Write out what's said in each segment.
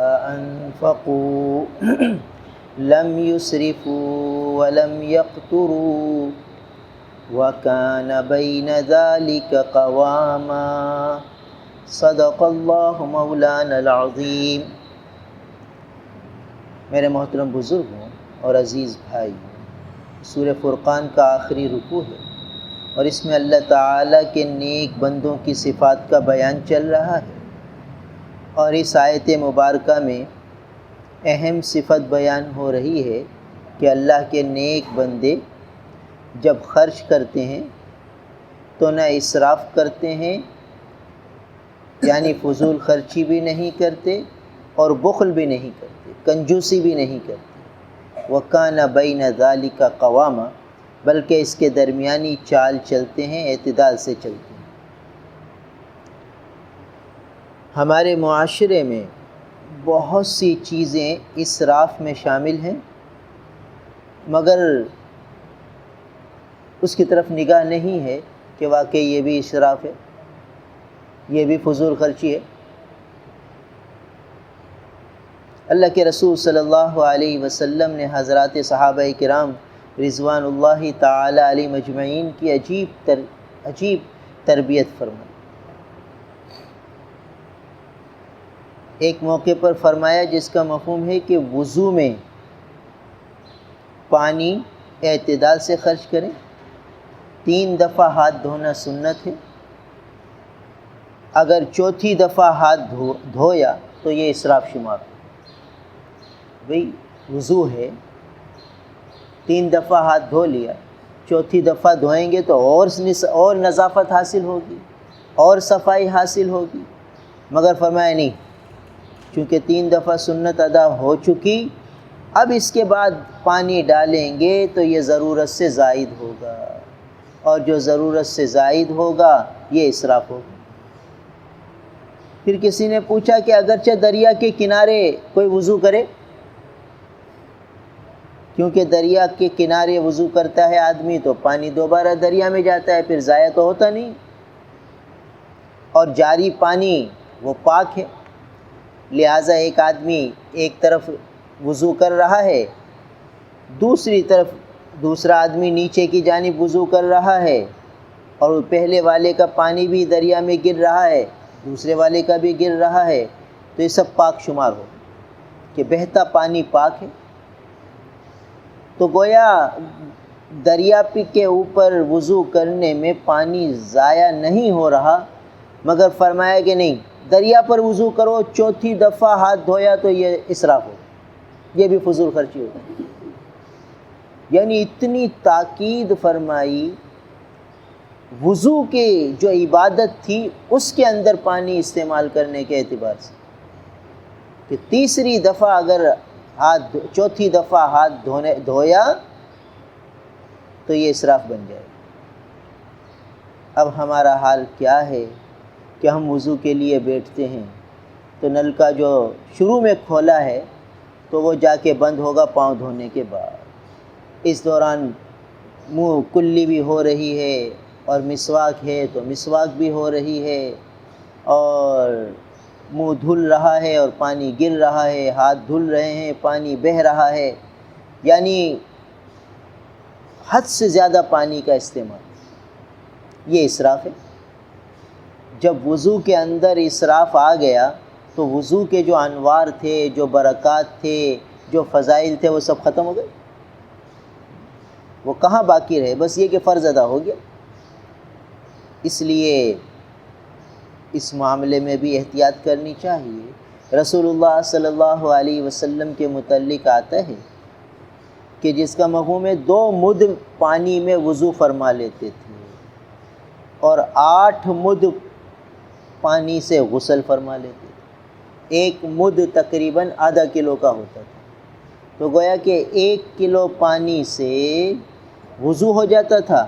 انفقوا لم يسرفوا ولم يقتروا وكان بين ذلك قواما صدق اللہ مولانا العظیم۔ میرے محترم بزرگوں اور عزیز بھائی، سورہ فرقان کا آخری رکوع ہے اور اس میں اللہ تعالیٰ کے نیک بندوں کی صفات کا بیان چل رہا ہے، اور اس آیت مبارکہ میں اہم صفت بیان ہو رہی ہے کہ اللہ کے نیک بندے جب خرچ کرتے ہیں تو نہ اسراف کرتے ہیں، یعنی فضول خرچی بھی نہیں کرتے اور بخل بھی نہیں کرتے، کنجوسی بھی نہیں کرتے۔ وَكَانَ بَيْنَ ذَلِكَ قَوَامًا، بلکہ اس کے درمیانی چال چلتے ہیں، اعتدال سے چلتے ہیں۔ ہمارے معاشرے میں بہت سی چیزیں اسراف میں شامل ہیں، مگر اس کی طرف نگاہ نہیں ہے کہ واقعی یہ بھی اسراف ہے، یہ بھی فضول خرچی ہے۔ اللہ کے رسول صلی اللہ علیہ وسلم نے حضرات صحابہ کرام رضوان اللہ تعالی علیہ مجمعین کی عجیب تربیت فرمائی۔ ایک موقع پر فرمایا جس کا مفہوم ہے کہ وضو میں پانی اعتدال سے خرچ کریں، 3 دفعہ ہاتھ دھونا سنت ہے، اگر چوتھی دفعہ ہاتھ دھویا تو یہ اسراف شمار ہو۔ بھئی وضو ہے، 3 دفعہ ہاتھ دھو لیا، چوتھی دفعہ دھوئیں گے تو اور نظافت حاصل ہوگی، اور صفائی حاصل ہوگی، مگر فرمایا نہیں، چونکہ 3 دفعہ سنت ادا ہو چکی، اب اس کے بعد پانی ڈالیں گے تو یہ ضرورت سے زائد ہوگا، اور جو ضرورت سے زائد ہوگا یہ اسراف ہوگا۔ پھر کسی نے پوچھا کہ اگرچہ دریا کے کنارے کوئی وضو کرے، کیونکہ دریا کے کنارے وضو کرتا ہے آدمی تو پانی دوبارہ دریا میں جاتا ہے، پھر ضائع تو ہوتا نہیں، اور جاری پانی وہ پاک ہے، لہٰذا ایک آدمی ایک طرف وضو کر رہا ہے، دوسری طرف دوسرا آدمی نیچے کی جانب وضو کر رہا ہے، اور پہلے والے کا پانی بھی دریا میں گر رہا ہے، دوسرے والے کا بھی گر رہا ہے، تو یہ سب پاک شمار ہو کہ بہتا پانی پاک ہے۔ تو گویا دریا کے اوپر وضو کرنے میں پانی ضائع نہیں ہو رہا، مگر فرمایا کہ نہیں، دریا پر وضو کرو، چوتھی دفعہ ہاتھ دھویا تو یہ اسراف ہو، یہ بھی فضول خرچی ہوگی۔ یعنی اتنی تاکید فرمائی وضو کی جو عبادت تھی اس کے اندر پانی استعمال کرنے کے اعتبار سے، کہ تیسری دفعہ اگر چوتھی دفعہ ہاتھ دھویا تو یہ اسراف بن جائے۔ اب ہمارا حال کیا ہے کہ ہم وضو کے لیے بیٹھتے ہیں تو نل کا جو شروع میں کھولا ہے تو وہ جا کے بند ہوگا پاؤں دھونے کے بعد، اس دوران منہ کلی بھی ہو رہی ہے، اور مسواک ہے تو مسواک بھی ہو رہی ہے، اور منہ دھل رہا ہے اور پانی گر رہا ہے، ہاتھ دھل رہے ہیں پانی بہہ رہا ہے، یعنی حد سے زیادہ پانی کا استعمال، یہ اسراف ہے۔ جب وضو کے اندر اسراف آ گیا تو وضو کے جو انوار تھے، جو برکات تھے، جو فضائل تھے، وہ سب ختم ہو گئے، وہ کہاں باقی رہے؟ بس یہ کہ فرض ادا ہو گیا۔ اس لیے اس معاملے میں بھی احتیاط کرنی چاہیے۔ رسول اللہ صلی اللہ علیہ وسلم کے متعلق آتا ہے کہ جس کا مفہوم ہے 2 مد پانی میں وضو فرما لیتے تھے، اور 8 مد پانی سے غسل فرما لیتے تھے۔ 1 مد تقریباً آدھا کلو کا ہوتا تھا، تو گویا کہ 1 کلو پانی سے وضو ہو جاتا تھا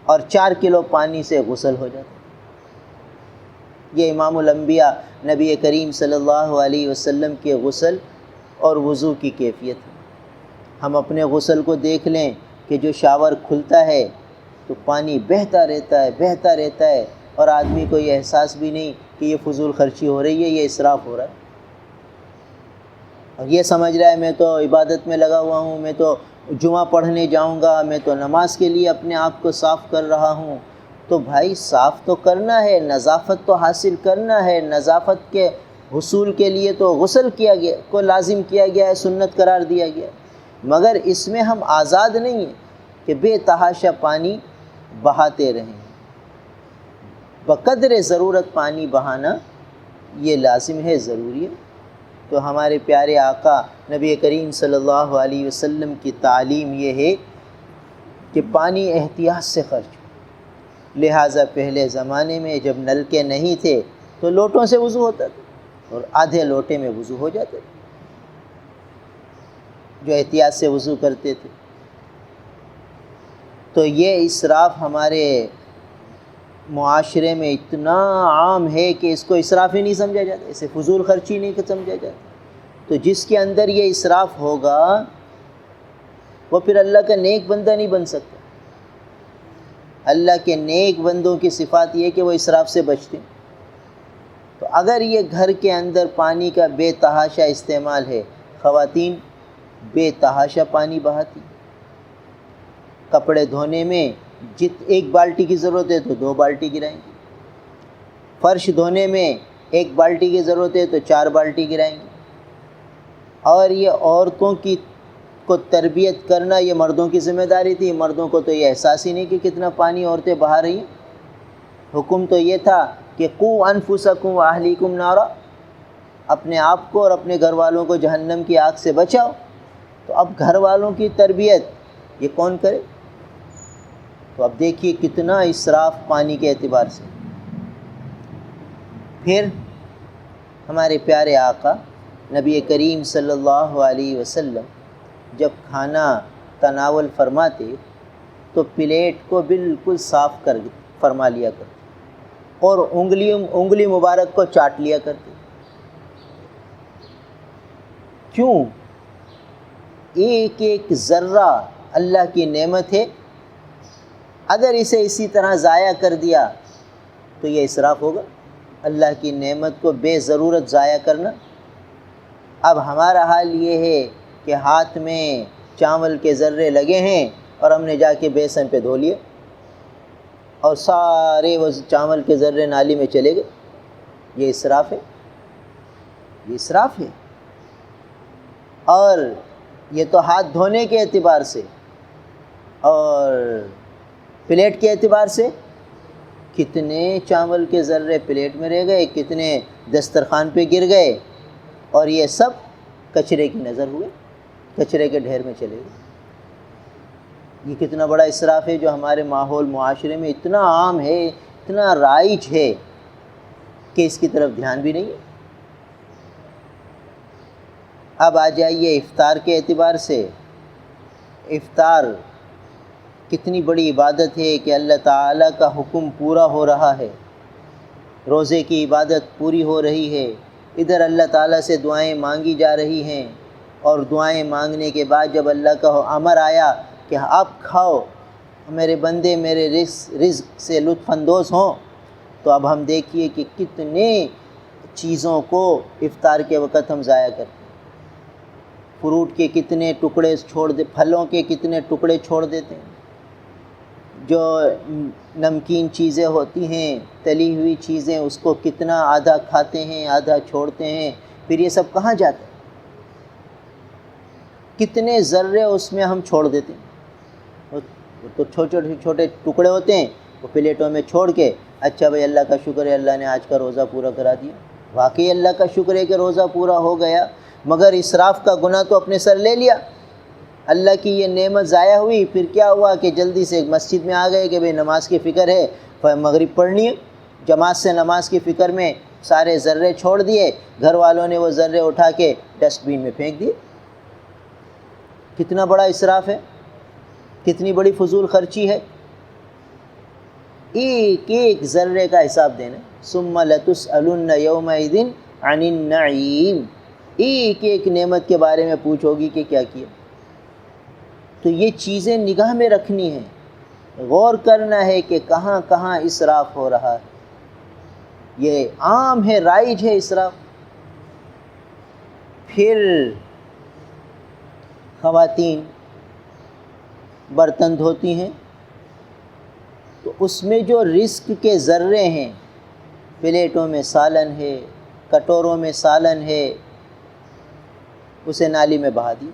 اور 4 کلو پانی سے غسل ہو جاتا تھا۔ یہ امام الانبیاء نبی کریم صلی اللہ علیہ وسلم کے غسل اور وضو کی کیفیت ہے۔ ہم اپنے غسل کو دیکھ لیں کہ جو شاور کھلتا ہے تو پانی بہتا رہتا ہے اور آدمی کو یہ احساس بھی نہیں کہ یہ فضول خرچی ہو رہی ہے، یہ اسراف ہو رہا ہے۔ اور یہ سمجھ رہا ہے میں تو عبادت میں لگا ہوا ہوں، میں تو جمعہ پڑھنے جاؤں گا، میں تو نماز کے لیے اپنے آپ کو صاف کر رہا ہوں۔ تو بھائی صاف تو کرنا ہے، نظافت تو حاصل کرنا ہے، نظافت کے حصول کے لیے تو غسل کیا گیا کو لازم کیا گیا ہے، سنت قرار دیا گیا ہے، مگر اس میں ہم آزاد نہیں ہیں کہ بے تحاشا پانی بہاتے رہیں۔ بقدر ضرورت پانی بہانا یہ لازم ہے، ضروری ہے۔ تو ہمارے پیارے آقا نبی کریم صلی اللہ علیہ وسلم کی تعلیم یہ ہے کہ پانی احتیاط سے خرچ ہو۔ لہٰذا پہلے زمانے میں جب نلکے نہیں تھے تو لوٹوں سے وضو ہوتا تھا اور آدھے لوٹے میں وضو ہو جاتے تھے جو احتیاط سے وضو کرتے تھے۔ تو یہ اسراف ہمارے معاشرے میں اتنا عام ہے کہ اس کو اسراف ہی نہیں سمجھا جاتا، اسے فضول خرچی نہیں سمجھا جاتا۔ تو جس کے اندر یہ اسراف ہوگا وہ پھر اللہ کا نیک بندہ نہیں بن سکتا۔ اللہ کے نیک بندوں کی صفات یہ کہ وہ اسراف سے بچتے ہیں۔ تو اگر یہ گھر کے اندر پانی کا بے تحاشا استعمال ہے، خواتین بے تحاشا پانی بہاتی، کپڑے دھونے میں ایک بالٹی کی ضرورت ہے تو 2 بالٹی گرائیں گی، فرش دھونے میں 1 بالٹی کی ضرورت ہے تو 4 بالٹی گرائیں گی۔ اور یہ عورتوں کو تربیت کرنا یہ مردوں کی ذمہ داری تھی، مردوں کو تو یہ احساس ہی نہیں کہ کتنا پانی عورتیں بہا رہی ہیں۔ حکم تو یہ تھا کہ قوا انفسکم واہلیکم نارا، اپنے آپ کو اور اپنے گھر والوں کو جہنم کی آگ سے بچاؤ۔ تو اب گھر والوں کی تربیت یہ کون کرے؟ تو اب دیکھیے کتنا اسراف پانی کے اعتبار سے۔ پھر ہمارے پیارے آقا نبی کریم صلی اللہ علیہ وسلم جب کھانا تناول فرماتے تو پلیٹ کو بالکل صاف کر فرما لیا کرتے اور انگلی مبارک کو چاٹ لیا کرتے۔ کیوں؟ ایک ایک ذرہ اللہ کی نعمت ہے، اگر اسے اسی طرح ضائع کر دیا تو یہ اسراف ہوگا، اللہ کی نعمت کو بے ضرورت ضائع کرنا۔ اب ہمارا حال یہ ہے کہ ہاتھ میں چاول کے ذرے لگے ہیں اور ہم نے جا کے بیسن پہ دھو لیے اور سارے وہ چاول کے ذرے نالی میں چلے گئے۔ یہ اسراف ہے، یہ اسراف ہے۔ اور یہ تو ہاتھ دھونے کے اعتبار سے، اور پلیٹ کے اعتبار سے کتنے چاول کے ذرے پلیٹ میں رہ گئے، کتنے دسترخوان پہ گر گئے، اور یہ سب کچرے کی نظر ہوئے، کچرے کے ڈھیر میں چلے گئے۔ یہ کتنا بڑا اسراف ہے جو ہمارے ماحول معاشرے میں اتنا عام ہے، اتنا رائج ہے کہ اس کی طرف دھیان بھی نہیں ہے۔ اب آ جائیے افطار کے اعتبار سے۔ افطار کتنی بڑی عبادت ہے کہ اللہ تعالیٰ کا حکم پورا ہو رہا ہے، روزے کی عبادت پوری ہو رہی ہے، ادھر اللہ تعالیٰ سے دعائیں مانگی جا رہی ہیں، اور دعائیں مانگنے کے بعد جب اللہ کا امر آیا کہ آپ کھاؤ، میرے بندے میرے رزق سے لطف اندوز ہوں، تو اب ہم دیکھیے کہ کتنے چیزوں کو افطار کے وقت ہم ضائع کرتے ہیں۔ فروٹ کے کتنے ٹکڑے پھلوں کے کتنے ٹکڑے چھوڑ دیتے ہیں، جو نمکین چیزیں ہوتی ہیں، تلی ہوئی چیزیں، اس کو کتنا آدھا کھاتے ہیں آدھا چھوڑتے ہیں، پھر یہ سب کہاں جاتا ہے؟ کتنے ذرے اس میں ہم چھوڑ دیتے ہیں۔ تو چھوٹے چھوٹے ٹکڑے ہوتے ہیں، وہ پلیٹوں میں چھوڑ کے اچھا بھائی اللہ کا شکر ہے اللہ نے آج کا روزہ پورا کرا دیا۔ واقعی اللہ کا شکر ہے کہ روزہ پورا ہو گیا، مگر اسراف کا گناہ تو اپنے سر لے لیا۔ اللہ کی یہ نعمت ضائع ہوئی، پھر کیا ہوا کہ جلدی سے مسجد میں آ گئے کہ بھئی نماز کی فکر ہے، مغرب پڑھنی ہے، جماعت سے نماز کی فکر میں سارے ذرے چھوڑ دیے، گھر والوں نے وہ ذرے اٹھا کے ڈسٹ بین میں پھینک دیے۔ کتنا بڑا اسراف ہے، کتنی بڑی فضول خرچی ہے۔ ایک ایک ذرے کا حساب دینا۔ ثم لتسألن یومئذ عن النعیم، ایک ایک نعمت کے بارے میں پوچھو گی کہ کیا کیا۔ تو یہ چیزیں نگاہ میں رکھنی ہیں، غور کرنا ہے کہ کہاں کہاں اسراف ہو رہا ہے۔ یہ عام ہے، رائج ہے اسراف۔ پھر خواتین برتن دھوتی ہیں تو اس میں جو رزق کے ذرے ہیں، پلیٹوں میں سالن ہے، کٹوروں میں سالن ہے، اسے نالی میں بہا دی۔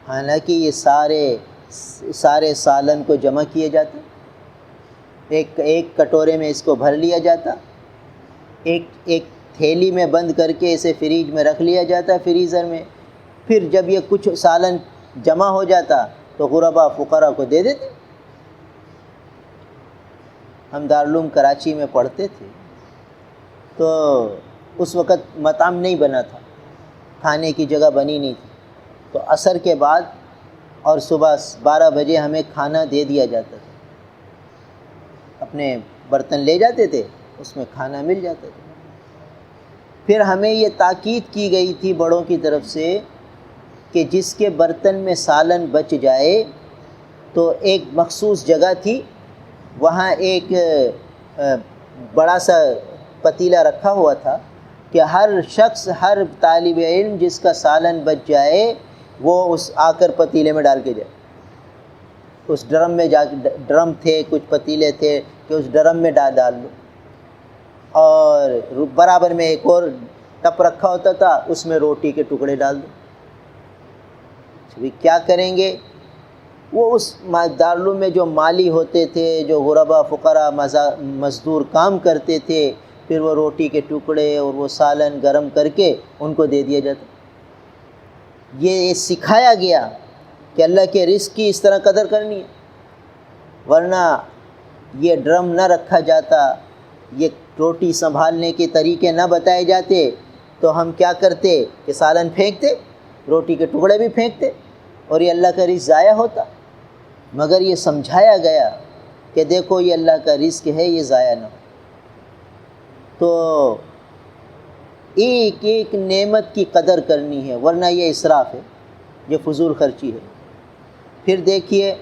حالانکہ یہ سارے سالن کو جمع کیے جاتے، ایک کٹورے میں اس کو بھر لیا جاتا، ایک تھیلی میں بند کر کے اسے فریج میں رکھ لیا جاتا فریزر میں، پھر جب یہ کچھ سالن جمع ہو جاتا تو غربا فقراء کو دے دیتے۔ ہم دارالعلوم کراچی میں پڑھتے تھے تو اس وقت مطعم نہیں بنا تھا، کھانے کی جگہ بنی نہیں تھی، تو عصر کے بعد اور صبح 12 بجے ہمیں کھانا دے دیا جاتا تھا، اپنے برتن لے جاتے تھے، اس میں کھانا مل جاتا تھا۔ پھر ہمیں یہ تاکید کی گئی تھی بڑوں کی طرف سے کہ جس کے برتن میں سالن بچ جائے تو ایک مخصوص جگہ تھی، وہاں ایک بڑا سا پتیلا رکھا ہوا تھا کہ ہر شخص، ہر طالب علم جس کا سالن بچ جائے وہ اس آ کر پتیلے میں ڈال کے جائے، اس ڈرم میں جا کے، ڈرم تھے کچھ پتیلے تھے کہ اس ڈرم میں ڈال لو، اور برابر میں ایک اور ٹپ رکھا ہوتا تھا، اس میں روٹی کے ٹکڑے ڈال دو۔ کیا کریں گے؟ وہ اس دارالعلوم میں جو مالی ہوتے تھے، جو غربا فقراء مزدور کام کرتے تھے، پھر وہ روٹی کے ٹکڑے اور وہ سالن گرم کر کے ان کو دے دیا جاتا۔ یہ سکھایا گیا کہ اللہ کے رزق کی اس طرح قدر کرنی ہے، ورنہ یہ ڈرم نہ رکھا جاتا، یہ روٹی سنبھالنے کے طریقے نہ بتائے جاتے تو ہم کیا کرتے کہ سالن پھینکتے، روٹی کے ٹکڑے بھی پھینکتے، اور یہ اللہ کا رزق ضائع ہوتا۔ مگر یہ سمجھایا گیا کہ دیکھو یہ اللہ کا رزق ہے، یہ ضائع نہ ہو۔ تو ایک ایک نعمت کی قدر کرنی ہے، ورنہ یہ اسراف ہے، یہ فضول خرچی ہے۔ پھر دیکھیے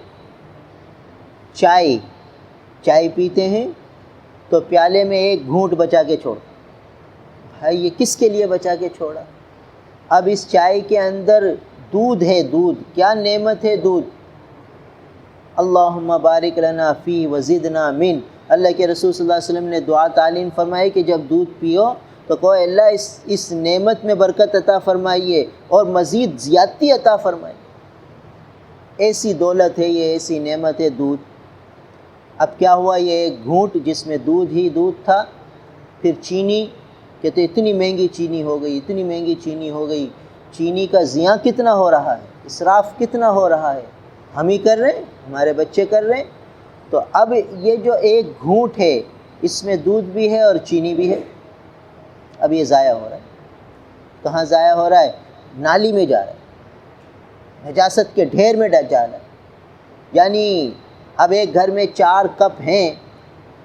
چائے پیتے ہیں تو پیالے میں ایک گھونٹ بچا کے چھوڑ، بھائی یہ کس کے لیے بچا کے چھوڑا؟ اب اس چائے کے اندر دودھ ہے، دودھ کیا نعمت ہے، دودھ، اللہم بارک لنا فی وزدنا من، اللہ کے رسول صلی اللہ علیہ وسلم نے دعا تعلیم فرمائی کہ جب دودھ پیو تو کہو اللہ اس نعمت میں برکت عطا فرمائیے اور مزید زیادتی عطا فرمائیے۔ ایسی دولت ہے یہ، ایسی نعمت ہے دودھ۔ اب کیا ہوا، یہ ایک گھونٹ جس میں دودھ ہی دودھ تھا، پھر چینی، کہتے اتنی مہنگی چینی ہو گئی، اتنی مہنگی چینی ہو گئی، چینی کا زیاں کتنا ہو رہا ہے، اسراف کتنا ہو رہا ہے، ہم ہی کر رہے ہیں، ہمارے بچے کر رہے ہیں۔ تو اب یہ جو ایک گھونٹ ہے اس میں دودھ بھی ہے اور چینی بھی ہے، اب یہ ضائع ہو رہا ہے۔ کہاں ضائع ہو رہا ہے؟ نالی میں جا رہا ہے، نجاست کے ڈھیر میں جا رہا ہے۔ یعنی اب ایک گھر میں 4 کپ ہیں،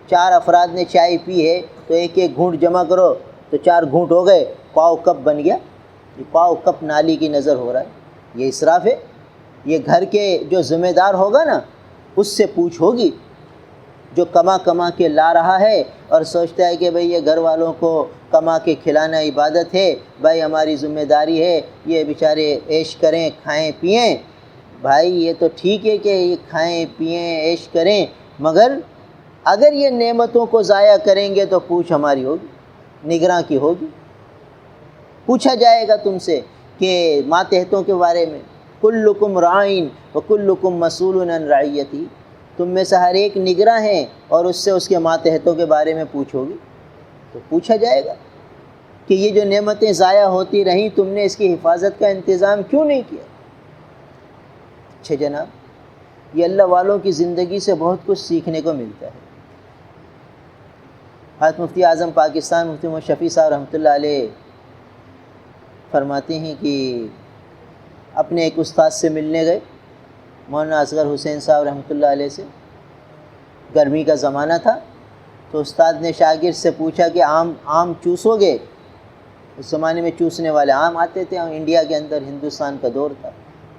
4 افراد نے چائے پی ہے تو ایک ایک گھونٹ جمع کرو تو 4 گھونٹ ہو گئے، پاؤ کپ بن گیا، یہ پاؤ کپ نالی کی نظر ہو رہا ہے، یہ اسراف ہے۔ یہ گھر کے جو ذمہ دار ہوگا نا اس سے پوچھ ہوگی، جو کما کے لا رہا ہے اور سوچتا ہے کہ بھئی یہ گھر والوں کو کما کے کھلانا عبادت ہے، بھائی ہماری ذمہ داری ہے، یہ بیچارے عیش کریں، کھائیں پئیں۔ بھائی یہ تو ٹھیک ہے کہ یہ کھائیں پئیں عیش کریں، مگر اگر یہ نعمتوں کو ضائع کریں گے تو پوچھ ہماری ہوگی، نگراں کی ہوگی۔ پوچھا جائے گا تم سے کہ ماتحتوں کے بارے میں، کلکم رائن وکلکم مسئول عن رعیتی، تم میں سے ہر ایک نگراں ہیں اور اس سے اس کے ماتحتوں کے بارے میں پوچھو گی، تو پوچھا جائے گا کہ یہ جو نعمتیں ضائع ہوتی رہیں تم نے اس کی حفاظت کا انتظام کیوں نہیں کیا؟ اچھا جناب، یہ اللہ والوں کی زندگی سے بہت کچھ سیکھنے کو ملتا ہے۔ حضرت مفتی اعظم پاکستان مفتی محمد شفیع صاحب رحمۃ اللہ علیہ فرماتے ہیں کہ اپنے ایک استاد سے ملنے گئے، مولانا اصغر حسین صاحب رحمۃ اللہ علیہ سے۔ گرمی کا زمانہ تھا تو استاد نے شاگرد سے پوچھا کہ آم چوسو گے؟ اس زمانے میں چوسنے والے آم آتے تھے، انڈیا کے اندر ہندوستان کا دور تھا۔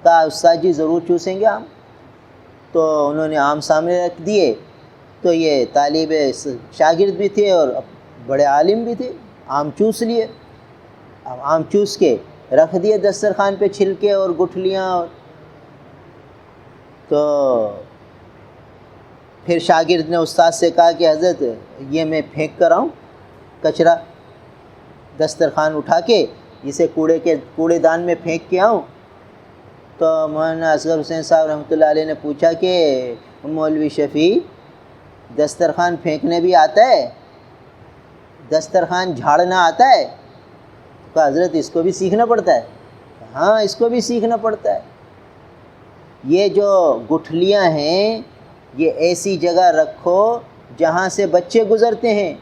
کہا استاد جی ضرور چوسیں گے آم۔ تو انہوں نے آم سامنے رکھ دیے، تو یہ طالب شاگرد بھی تھے اور بڑے عالم بھی تھے، آم چوس لیے۔ اب آم چوس کے رکھ دیے دسترخوان پہ چھلکے اور گٹھلیاں. تو پھر شاگرد نے استاد سے کہا کہ حضرت یہ میں پھینک کر آؤں کچرا، دسترخوان اٹھا کے اسے کوڑے دان میں پھینک کے آؤں. تو مولانا اصغر حسین صاحب رحمۃ اللہ علیہ نے پوچھا کہ مولوی شفیع دسترخوان پھینکنے بھی آتا ہے، دسترخوان جھاڑنا آتا ہے؟ تو حضرت اس کو بھی سیکھنا پڑتا ہے. ہاں اس کو بھی سیکھنا پڑتا ہے. یہ جو گٹھلیاں ہیں یہ ایسی جگہ رکھو جہاں سے بچے گزرتے ہیں.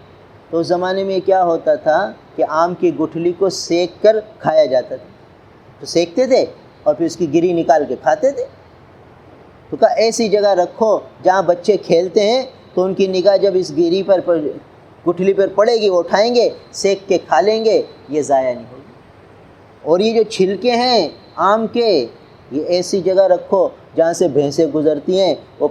تو اس زمانے میں کیا ہوتا تھا کہ آم کی گٹھلی کو سینک کر کھایا جاتا تھا. تو سینکتے تھے اور پھر اس کی گری نکال کے کھاتے تھے. تو کہا ایسی جگہ رکھو جہاں بچے کھیلتے ہیں تو ان کی نگاہ جب اس گری پر گٹھلی پر پڑے گی وہ اٹھائیں گے، سینک کے کھا لیں گے، یہ ضائع نہیں ہوگی. اور یہ جو چھلکے ہیں آم کے یہ ایسی جگہ رکھو جہاں سے بھینسیں گزرتی ہیں، وہ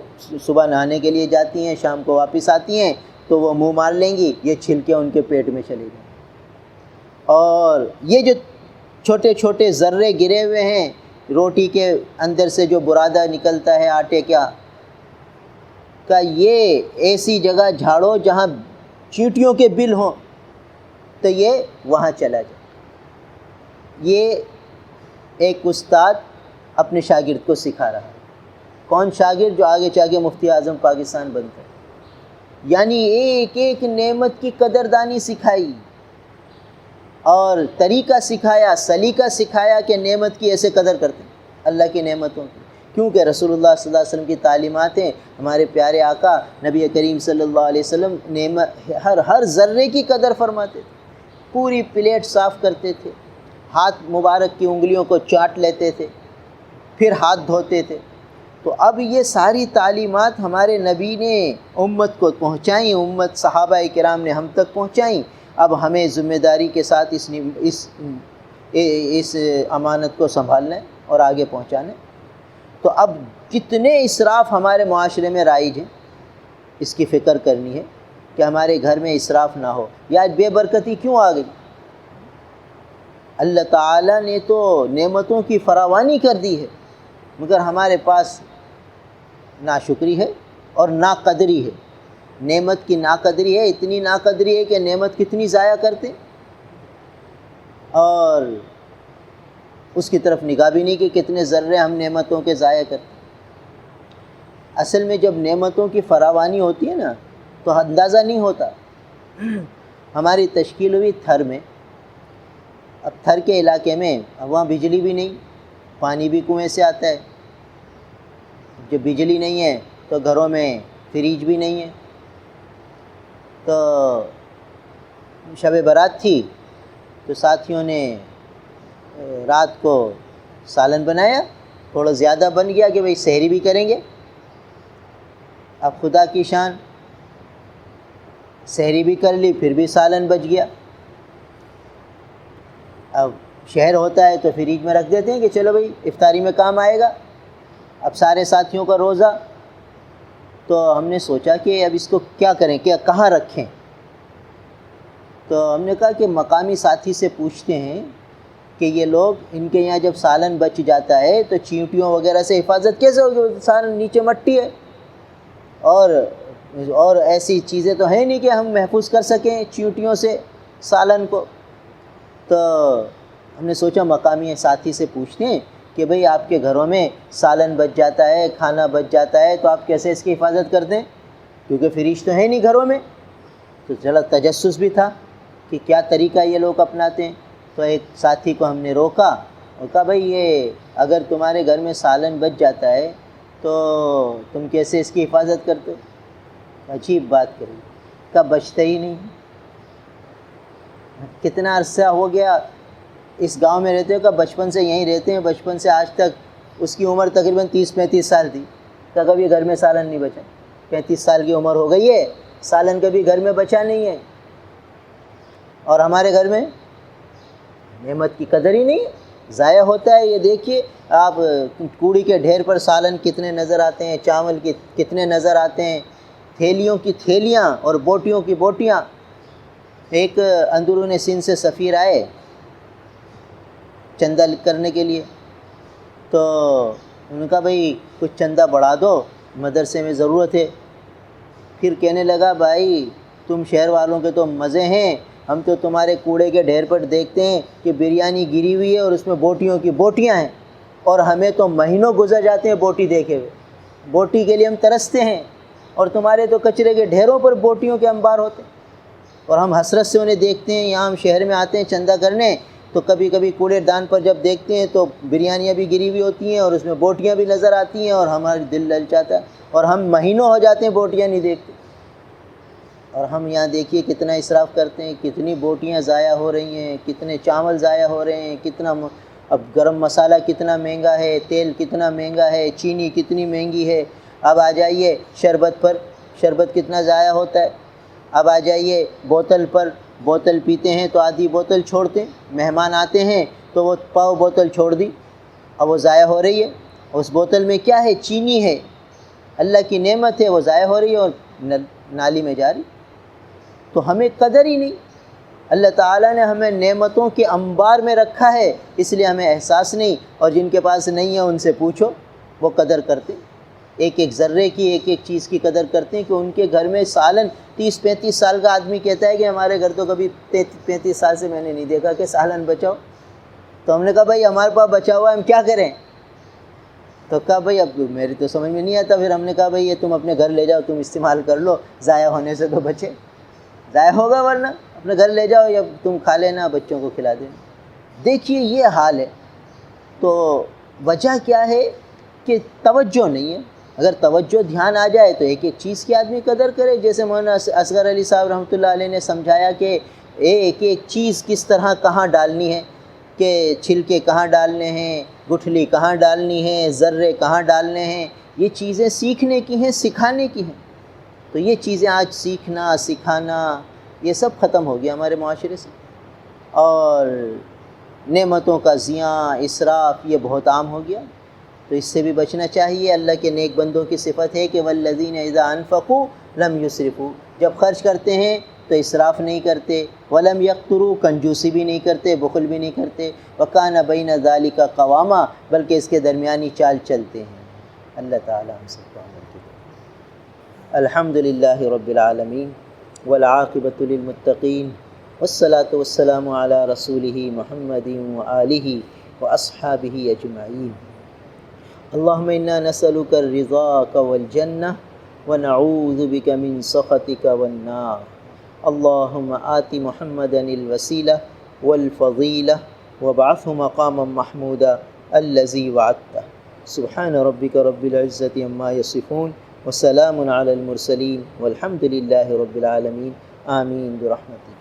صبح نہانے کے لیے جاتی ہیں، شام کو واپس آتی ہیں تو وہ منہ مار لیں گی، یہ چھلکے ان کے پیٹ میں چلے جائیں. اور یہ جو چھوٹے چھوٹے ذرے گرے ہوئے ہیں روٹی کے اندر سے جو برادہ نکلتا ہے آٹے کا یہ ایسی جگہ جھاڑو جہاں چیونٹیوں کے بل ہوں تو یہ وہاں چلا جائے. یہ ایک استاد اپنے شاگرد کو سکھا رہا ہے. کون شاگرد؟ جو آگے چل کے مفتی اعظم پاکستان بنتا ہے. یعنی ایک ایک نعمت کی قدردانی سکھائی اور طریقہ سکھایا، سلیقہ سکھایا کہ نعمت کی ایسے قدر کرتے ہیں اللہ کی نعمتوں کی. کیونکہ رسول اللہ صلی اللہ علیہ وسلم کی تعلیمات ہیں، ہمارے پیارے آقا نبی کریم صلی اللہ علیہ وسلم نعمت ہر ذرے کی قدر فرماتے تھے. پوری پلیٹ صاف کرتے تھے، ہاتھ مبارک کی انگلیوں کو چاٹ لیتے تھے، پھر ہاتھ دھوتے تھے. تو اب یہ ساری تعلیمات ہمارے نبی نے امت کو پہنچائیں، امت صحابہ کرام نے ہم تک پہنچائیں. اب ہمیں ذمہ داری کے ساتھ اس امانت کو سنبھالنا ہے اور آگے پہنچانا ہے. تو اب کتنے اسراف ہمارے معاشرے میں رائج ہیں، اس کی فکر کرنی ہے کہ ہمارے گھر میں اسراف نہ ہو. یا بے برکتی کیوں آ گئی؟ اللہ تعالیٰ نے تو نعمتوں کی فراوانی کر دی ہے مگر ہمارے پاس ناشکری ہے اور ناقدری ہے. نعمت کی ناقدری ہے، اتنی ناقدری ہے کہ نعمت کتنی ضائع کرتے اور اس کی طرف نگاہ بھی نہیں کہ کتنے ذرے ہم نعمتوں کے ضائع کرتے. اصل میں جب نعمتوں کی فراوانی ہوتی ہے نا تو اندازہ نہیں ہوتا. ہماری تشکیل ہوئی تھر میں. اب تھر کے علاقے میں وہاں بجلی بھی نہیں، پانی بھی کنویں سے آتا ہے. جب بجلی نہیں ہے تو گھروں میں فریج بھی نہیں ہے. تو شب برات تھی تو ساتھیوں نے رات کو سالن بنایا، تھوڑا زیادہ بن گیا کہ بھئی سحری بھی کریں گے. اب خدا کی شان سحری بھی کر لی، پھر بھی سالن بچ گیا. اب شہر ہوتا ہے تو فریج میں رکھ دیتے ہیں کہ چلو بھئی افطاری میں کام آئے گا. اب سارے ساتھیوں کا روزہ، تو ہم نے سوچا کہ اب اس کو کیا کریں، کہاں رکھیں. تو ہم نے کہا کہ مقامی ساتھی سے پوچھتے ہیں کہ یہ لوگ ان کے یہاں جب سالن بچ جاتا ہے تو چیونٹیوں وغیرہ سے حفاظت کیسے ہوگی؟ سالن نیچے مٹی ہے اور ایسی چیزیں تو ہیں نہیں کہ ہم محفوظ کر سکیں چیونٹیوں سے سالن کو. تو ہم نے سوچا مقامی ساتھی سے پوچھتے ہیں کہ بھئی آپ کے گھروں میں سالن بچ جاتا ہے، کھانا بچ جاتا ہے، تو آپ کیسے اس کی حفاظت کرتے ہیں؟ کیونکہ فریج تو ہے نہیں گھروں میں. تو چلا تجسس بھی تھا کہ کیا طریقہ یہ لوگ اپناتے ہیں. تو ایک ساتھی کو ہم نے روکا اور کہا بھئی یہ اگر تمہارے گھر میں سالن بچ جاتا ہے تو تم کیسے اس کی حفاظت کرتے ہو؟ عجیب بات کری. کہا بچتا ہی نہیں. کتنا عرصہ ہو گیا اس گاؤں میں رہتے ہو؟ کہ بچپن سے یہیں رہتے ہیں، بچپن سے آج تک. اس کی عمر تقریباً 30-35 سال تھی. کہ کبھی گھر میں سالن نہیں بچا. 35 سال کی عمر ہو گئی ہے، سالن کبھی گھر میں بچا نہیں ہے. اور ہمارے گھر میں نعمت کی قدر ہی نہیں، ضائع ہوتا ہے. یہ دیکھیے آپ کوڑی کے ڈھیر پر سالن کتنے نظر آتے ہیں، چاول کی کتنے نظر آتے ہیں، تھیلیوں کی تھیلیاں اور بوٹیوں کی بوٹیاں. ایک اندرون سندھ سے سفیر آئے چندہ کرنے کے لیے، تو انہوں نے کہا بھائی کچھ چندہ بڑھا دو، مدرسے میں ضرورت ہے۔ پھر کہنے لگا بھائی تم شہر والوں کے تو مزے ہیں، ہم تو تمہارے کوڑے کے ڈھیر پر دیکھتے ہیں کہ بریانی گری ہوئی ہے اور اس میں بوٹیوں کی بوٹیاں ہیں، اور ہمیں تو مہینوں گزر جاتے ہیں بوٹی دیکھے ہوئے، بوٹی کے لیے ہم ترستے ہیں، اور تمہارے تو کچرے کے ڈھیروں پر بوٹیوں کے انبار ہوتے ہیں، اور ہم حسرت سے انہیں دیکھتے ہیں۔ یہاں ہم شہر میں آتے ہیں چندہ کرنے، تو کبھی کبھی کوڑے دان پر جب دیکھتے ہیں تو بریانیاں بھی گری ہوئی ہوتی ہیں اور اس میں بوٹیاں بھی نظر آتی ہیں، اور ہمارا دل للچاتا ہے، اور ہم مہینوں ہو جاتے ہیں بوٹیاں نہیں دیکھتے۔ اور ہم یہاں دیکھیے کتنا اسراف کرتے ہیں، کتنی بوٹیاں ضائع ہو رہی ہیں، کتنے چاول ضائع ہو رہے ہیں، کتنا اب گرم مسالہ کتنا مہنگا ہے، تیل کتنا مہنگا ہے، چینی کتنی مہنگی ہے۔ اب آ جائیے شربت پر، شربت کتنا ضائع ہوتا ہے۔ اب آ جائیے بوتل پر، بوتل پیتے ہیں تو آدھی بوتل چھوڑتے ہیں، مہمان آتے ہیں تو وہ پاؤ بوتل چھوڑ دی، اب وہ ضائع ہو رہی ہے۔ اس بوتل میں کیا ہے؟ چینی ہے، اللہ کی نعمت ہے، وہ ضائع ہو رہی ہے اور نالی میں جا رہی۔ تو ہمیں قدر ہی نہیں، اللہ تعالیٰ نے ہمیں نعمتوں کے انبار میں رکھا ہے، اس لیے ہمیں احساس نہیں، اور جن کے پاس نہیں ہے ان سے پوچھو، وہ قدر کرتے، ایک ایک ذرے کی، ایک ایک چیز کی قدر کرتے ہیں، کہ ان کے گھر میں سالن 30-35 سال کا آدمی کہتا ہے کہ ہمارے گھر تو کبھی 35 سال سے میں نے نہیں دیکھا کہ سالن بچاؤ۔ تو ہم نے کہا بھائی ہمارے پاس بچا ہوا ہے، ہم کیا کریں؟ تو کہا بھائی اب میری تو سمجھ میں نہیں آتا۔ پھر ہم نے کہا بھائی یہ تم اپنے گھر لے جاؤ، تم استعمال کر لو، ضائع ہونے سے تو بچے، ضائع ہوگا ورنہ، اپنے گھر لے جاؤ یا تم کھا لینا، بچوں کو کھلا دینا۔ دیکھیے یہ حال ہے۔ تو وجہ کیا ہے؟ کہ توجہ نہیں ہے۔ اگر توجہ دھیان آ جائے تو ایک ایک چیز کی آدمی قدر کرے، جیسے مولانا اصغر علی صاحب رحمۃ اللہ علیہ نے سمجھایا کہ ایک ایک چیز کس طرح کہاں ڈالنی ہے، کہ چھلکے کہاں ڈالنے ہیں، گٹھلی کہاں ڈالنی ہے، ذرے کہاں ڈالنے ہیں، یہ چیزیں سیکھنے کی ہیں، سکھانے کی ہیں۔ تو یہ چیزیں آج سیکھنا، سکھانا، یہ سب ختم ہو گیا ہمارے معاشرے سے، اور نعمتوں کا زیاں، اسراف، یہ بہت عام ہو گیا۔ تو اس سے بھی بچنا چاہیے۔ اللہ کے نیک بندوں کی صفت ہے کہ والذین اذا انفقوا لم یسرفوا، جب خرچ کرتے ہیں تو اسراف نہیں کرتے، ولم یقتروا، کنجوسی بھی نہیں کرتے، بخل بھی نہیں کرتے، وکان بین ذلک قواما، بلکہ اس کے درمیانی چال چلتے ہیں۔ اللہ تعالی ہم سب کو عمل کی توفیق۔ الحمد للہ رب العالمین والعاقبۃ للمتقین والصلاة والسلام علی رسولہ محمد وآلہ واصحابہ اجمعین۔ اللہم انا نسألک رضاک والجنہ ونعوذ بک من سخطک والنار۔ اللہم آت محمدا الوسیلہ والفضیلہ وابعثہ مقاما محمودا الذی وعدتہ۔ سبحان ربک رب العزۃ عما یصفون وسلام علی المرسلین والحمد للہ رب العالمین۔ آمین برحمتک۔